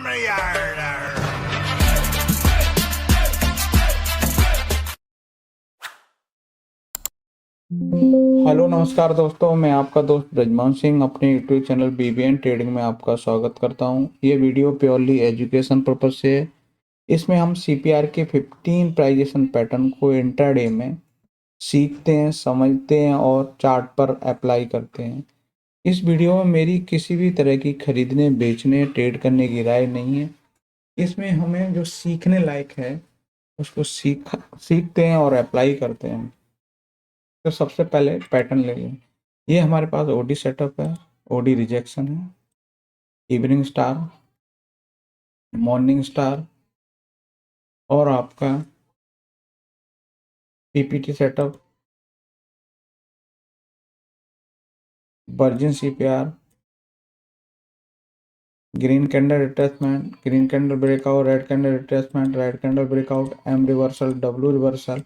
Hello नमस्कार दोस्तों, मैं आपका दोस्त ब्रजमान सिंह अपने यूट्यूब चैनल बीबीएन ट्रेडिंग में आपका स्वागत करता हूं। ये वीडियो प्योरली एजुकेशन पर्पज से है। इसमें हम सीपीआर के 15 प्राइजेशन पैटर्न को इंट्राडे में सीखते हैं, समझते हैं और चार्ट पर अप्लाई करते हैं। इस वीडियो में मेरी किसी भी तरह की खरीदने, बेचने, ट्रेड करने की राय नहीं है। इसमें हमें जो सीखने लायक है उसको सीखते हैं और अप्लाई करते हैं। तो सबसे पहले पैटर्न ले लें। ये हमारे पास ओडी सेटअप है, ओडी रिजेक्शन है, इवनिंग स्टार, मॉर्निंग स्टार और आपका PPT setup, virgin CPR, green candle retracement, green candle breakout, red candle retracement, red candle breakout, M reversal, W reversal,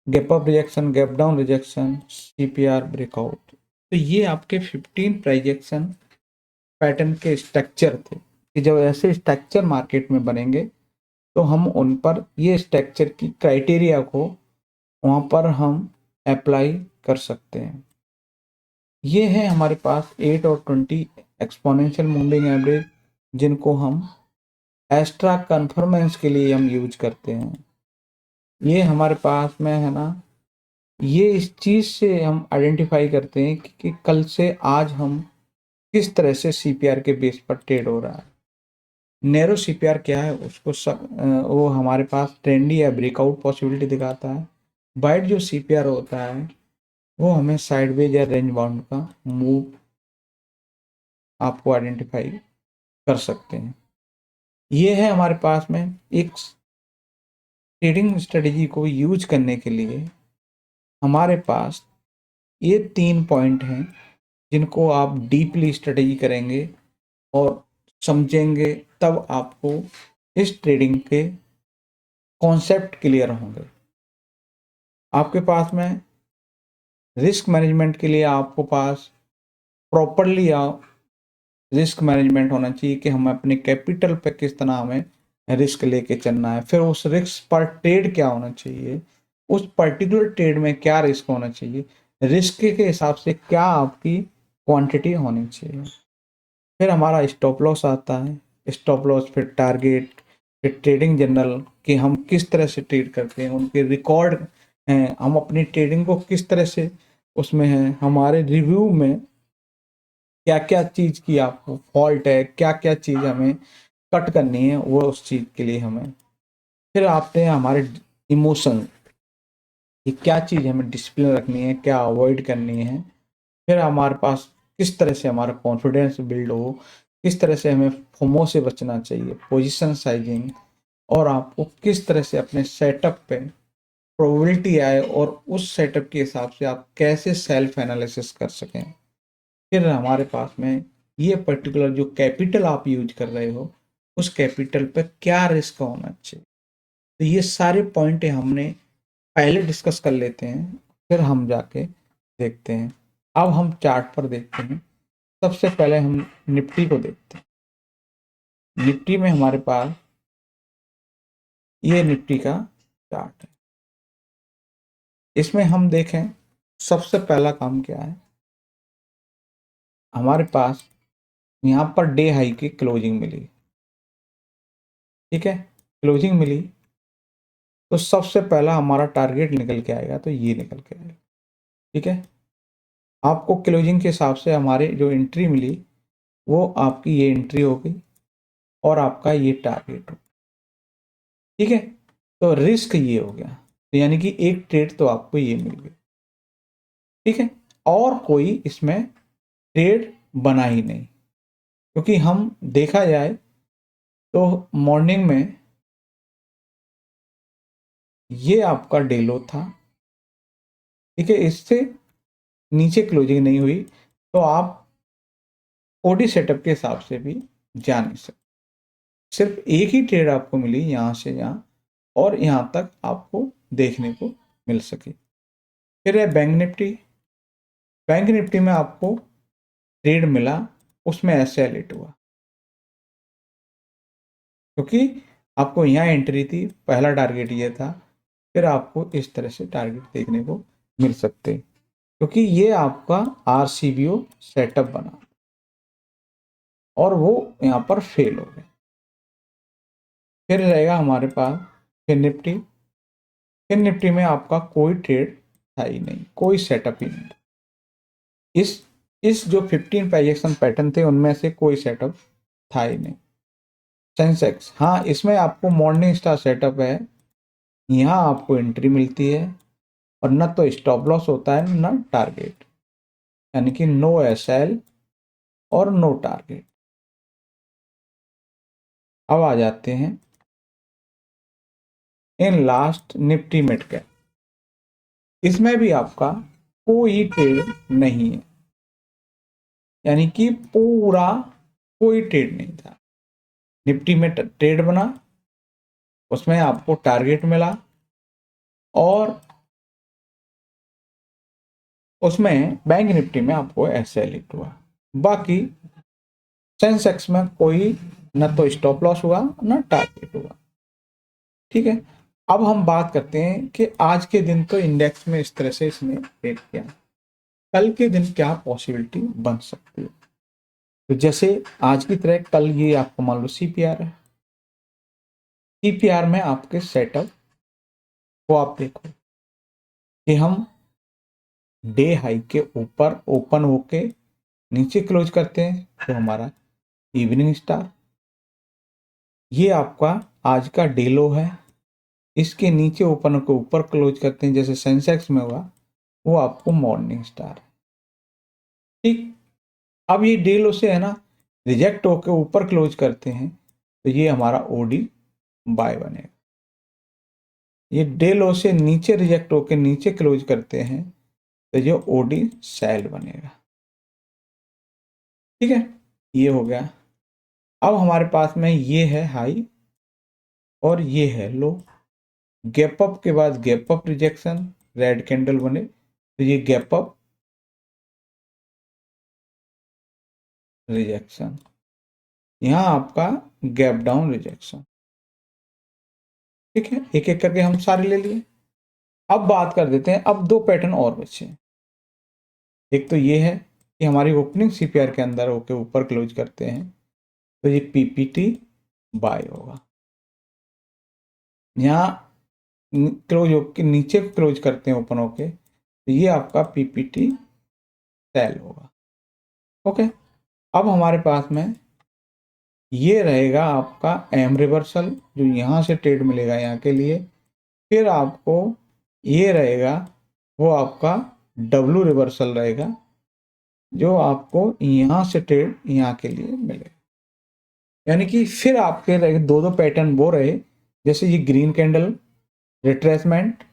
gap up rejection, gap down rejection, CPR breakout. तो ये आपके 15 प्राइजेक्शन pattern के structure थे कि जब ऐसे स्ट्रक्चर मार्केट में बनेंगे तो हम उन पर ये स्ट्रक्चर की क्राइटेरिया को वहाँ पर हम अप्लाई कर सकते हैं। ये है हमारे पास 8 और 20 एक्सपोनेंशियल मूविंग एवरेज, जिनको हम एक्स्ट्रा कन्फर्मेंस के लिए हम यूज करते हैं। ये हमारे पास में है ना, ये इस चीज़ से हम आइडेंटिफाई करते हैं कि कल से आज हम किस तरह से सीपीआर के बेस पर ट्रेड हो रहा है। नैरो सीपीआर क्या है उसको वो हमारे पास ट्रेंडी या ब्रेकआउट पॉसिबिलिटी दिखाता है। वाइड जो सीपीआर होता है वो हमें साइडवेज या रेंज बाउंड का मूव आपको आइडेंटिफाई कर सकते हैं। ये है हमारे पास में एक ट्रेडिंग स्ट्रेटेजी को यूज करने के लिए हमारे पास ये 3 पॉइंट हैं जिनको आप डीपली स्ट्रेटेजी करेंगे और समझेंगे, तब आपको इस ट्रेडिंग के कॉन्सेप्ट क्लियर होंगे। आपके पास में रिस्क मैनेजमेंट के लिए आपको पास प्रॉपरली रिस्क मैनेजमेंट होना चाहिए कि हम अपने कैपिटल पे किस तरह हमें रिस्क लेके चलना है। फिर उस रिस्क पर ट्रेड क्या होना चाहिए, उस पर्टिकुलर ट्रेड में क्या रिस्क होना चाहिए, रिस्क के हिसाब से क्या आपकी क्वांटिटी होनी चाहिए। फिर हमारा स्टॉप लॉस आता है, स्टॉप लॉस, फिर टारगेट, फिर ट्रेडिंग जर्नल कि हम किस तरह से ट्रेड करते हैं, उनके रिकॉर्ड हैं, हम अपनी ट्रेडिंग को किस तरह से उसमें हैं, हमारे रिव्यू में क्या क्या चीज़ की आपको फॉल्ट है, क्या क्या चीज़ हमें कट करनी है, वो उस चीज़ के लिए हमें। फिर आते हैं हमारे इमोशन कि क्या चीज़ हमें डिसिप्लिन रखनी है, क्या अवॉइड करनी है। फिर हमारे पास किस तरह से हमारा कॉन्फिडेंस बिल्ड हो, किस तरह से हमें फोमो से बचना चाहिए, पोजीशन साइजिंग, और आपको किस तरह से अपने सेटअप पे प्रोबेबिलिटी आए और उस सेटअप के हिसाब से आप कैसे सेल्फ एनालिसिस कर सकें। फिर हमारे पास में ये पर्टिकुलर जो कैपिटल आप यूज कर रहे हो उस कैपिटल पे क्या रिस्क होना चाहिए। तो ये सारे पॉइंट हमने पहले डिस्कस कर लेते हैं, फिर हम जाके देखते हैं। अब हम चार्ट पर देखते हैं। सबसे पहले हम निफ्टी को देखते हैं। निफ्टी में हमारे पास ये निफ्टी का चार्ट है। इसमें हम देखें सबसे पहला काम क्या है। हमारे पास यहाँ पर डे हाई की क्लोजिंग मिली, ठीक है, क्लोजिंग मिली तो सबसे पहला हमारा टारगेट निकल के आएगा, तो ये निकल के आएगा, ठीक है। आपको क्लोजिंग के हिसाब से हमारे जो एंट्री मिली वो आपकी ये एंट्री हो गई और आपका ये टारगेट हो, ठीक है। तो रिस्क ये हो गया, तो यानी कि एक ट्रेड तो आपको ये मिल गई, ठीक है। और कोई इसमें ट्रेड बना ही नहीं, क्योंकि हम देखा जाए तो मॉर्निंग में ये आपका डे लो था, ठीक है, इससे नीचे क्लोजिंग नहीं हुई, तो आप ओडी सेटअप के हिसाब से भी जा नहीं सकते। सिर्फ एक ही ट्रेड आपको मिली यहाँ से यहाँ, और यहाँ तक आपको देखने को मिल सके। फिर है बैंक निफ्टी। बैंक निफ्टी में आपको ट्रेड मिला, उसमें ऐसे एलिट हुआ, क्योंकि आपको यहाँ एंट्री थी, पहला टारगेट ये था, फिर आपको इस तरह से टारगेट देखने को मिल सकते हैं, क्योंकि ये आपका RCBO सेटअप बना और वो यहाँ पर फेल हो गया। फिर रहेगा हमारे पास फिर निफ्टी। फिर निफ्टी में आपका कोई ट्रेड था ही नहीं, कोई सेटअप ही नहीं। इस जो 15 प्राइजेक्शन पैटर्न थे उनमें से कोई सेटअप था ही नहीं। सेंसेक्स, हाँ इसमें आपको मॉर्निंग स्टार सेटअप है, यहाँ आपको एंट्री मिलती है और न तो स्टॉप लॉस होता है न टारगेट, यानी कि नो SL और नो टारगेट। अब आ जाते हैं in last Nifty mid cap. इसमें भी आपका कोई ट्रेड नहीं है, यानी कि पूरा कोई ट्रेड नहीं था। निफ्टी में ट्रेड बना, उसमें आपको टारगेट मिला और उसमें बैंक निफ्टी में आपको SL हिट हुआ। बाकी सेंसेक्स में कोई न तो स्टॉप लॉस हुआ न टारगेट हुआ। ठीक है, अब हम बात करते हैं कि आज के दिन तो इंडेक्स में इस तरह से इसने ट्रेड किया, कल के दिन क्या पॉसिबिलिटी बन सकती है। तो जैसे आज की तरह कल ये आपको मान लो CPR है, CPR में आपके सेटअप को आप देखो कि हम डे हाई के ऊपर ओपन होके नीचे क्लोज करते हैं तो हमारा इवनिंग स्टार, ये आपका आज का डे लो है, इसके नीचे ओपन होकर ऊपर क्लोज करते हैं जैसे सेंसेक्स में हुआ, वो आपको मॉर्निंग स्टार। ठीक, अब ये डे लो से है ना रिजेक्ट होकर ऊपर क्लोज करते हैं तो ये हमारा OD बाय बनेगा। ये डे लो से नीचे रिजेक्ट होकर नीचे क्लोज करते हैं तो ये OD सेल बनेगा। ठीक है, ये हो गया। अब हमारे पास में ये है हाई और ये है लो, गैप अप के बाद gap up rejection, red candle बने तो ये गैप अप रिजेक्शन, यहाँ आपका गैप डाउन रिजेक्शन। ठीक है, एक एक करके हम सारे ले लिए। अब बात कर देते हैं, अब दो पैटर्न और बचे। एक तो ये है कि हमारी ओपनिंग CPR के अंदर होके ऊपर क्लोज करते हैं तो ये PPT बाय होगा, यहाँ क्लोज होके नीचे क्लोज करते हैं ओपन होके तो ये आपका PPT सेल होगा। ओके, अब हमारे पास में ये रहेगा आपका M रिवर्सल जो यहाँ से ट्रेड मिलेगा यहाँ के लिए, फिर आपको ये रहेगा वो आपका W रिवर्सल रहेगा जो आपको यहाँ से ट्रेड यहाँ के लिए मिलेगा। यानी कि फिर आपके रहे दो दो पैटर्न वो रहे, जैसे ये ग्रीन कैंडल रिट्रेसमेंट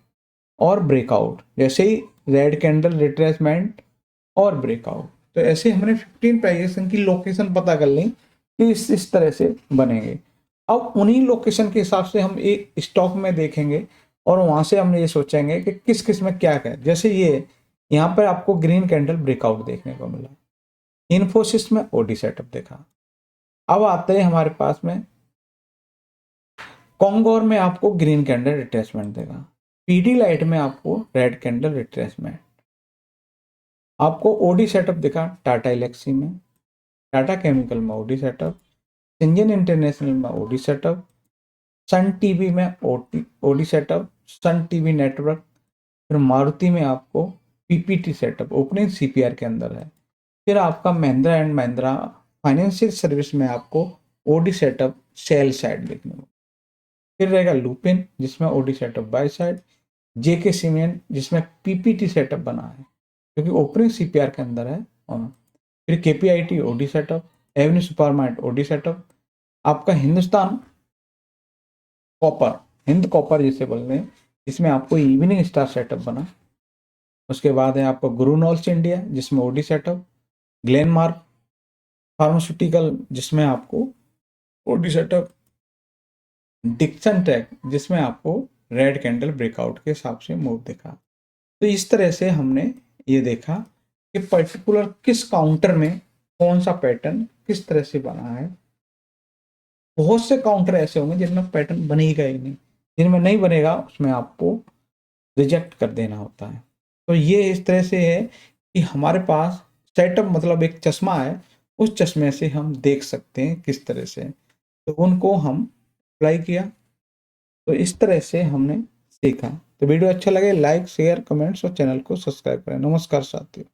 और ब्रेकआउट, जैसे ही रेड कैंडल रिट्रेसमेंट और ब्रेकआउट, तो ऐसे हमने 15 प्राइजेशन की लोकेशन पता कर ली कि इस तरह से बनेंगे। अब उन्हीं लोकेशन के हिसाब से हम एक स्टॉक में देखेंगे और वहां से हम ये सोचेंगे कि किस किस में क्या है। जैसे ये यहाँ पर आपको ग्रीन कैंडल ब्रेकआउट देखने को मिला, इन्फोसिस में OD सेटअप देखा। अब आते हैं हमारे पास में कॉन्गोर में आपको ग्रीन कैंडल रिट्रेसमेंट देगा, पीडीलाइट में आपको रेड कैंडल रिट्रेसमेंट, आपको OD सेटअप दिखा टाटा एलेक्सी में, टाटा केमिकल में OD सेटअप, सिंजन इंटरनेशनल में OD सेटअप, सन टीवी में OD setup, Sun TV network, फिर मारुति में आपको PPT सेटअप ओपनिंग CPR के अंदर है, फिर आपका Mahindra and Mahindra financial service में आपको OD सेटअप सेल साइड देखने को, फिर रहेगा लुपिन जिसमें OD setup by side, JK cement जिसमें PPT सेटअप बना है क्योंकि ओपनिंग CPR के अंदर है, फिर KPIT OD setup, Avenue supermart OD setup, आपका हिंदुस्तान कॉपर, हिंद कॉपर जिसे बोल रहे हैं, इसमें आपको इवनिंग स्टार सेटअप बना। उसके बाद है आपका गुरु नॉल्स इंडिया जिसमें OD सेटअप, ग्लेनमार्क फार्मास्यूटिकल जिसमें आपको OD सेटअप, डिक्सन टेक जिसमें आपको रेड कैंडल ब्रेकआउट के हिसाब से मूव देखा। तो इस तरह से हमने ये देखा कि पर्टिकुलर किस काउंटर में कौन सा पैटर्न किस तरह से बना है बहुत से काउंटर ऐसे होंगे जिनमें पैटर्न बनेगा ही नहीं, जिनमें नहीं बनेगा उसमें आपको रिजेक्ट कर देना होता है। तो ये इस तरह से है कि हमारे पास सेटअप मतलब एक चश्मा है, उस चश्मे से हम देख सकते हैं किस तरह से, तो उनको हम अप्लाई किया, तो इस तरह से हमने सीखा। तो वीडियो अच्छा लगे लाइक शेयर कमेंट्स और चैनल को सब्सक्राइब करें। नमस्कार साथियों।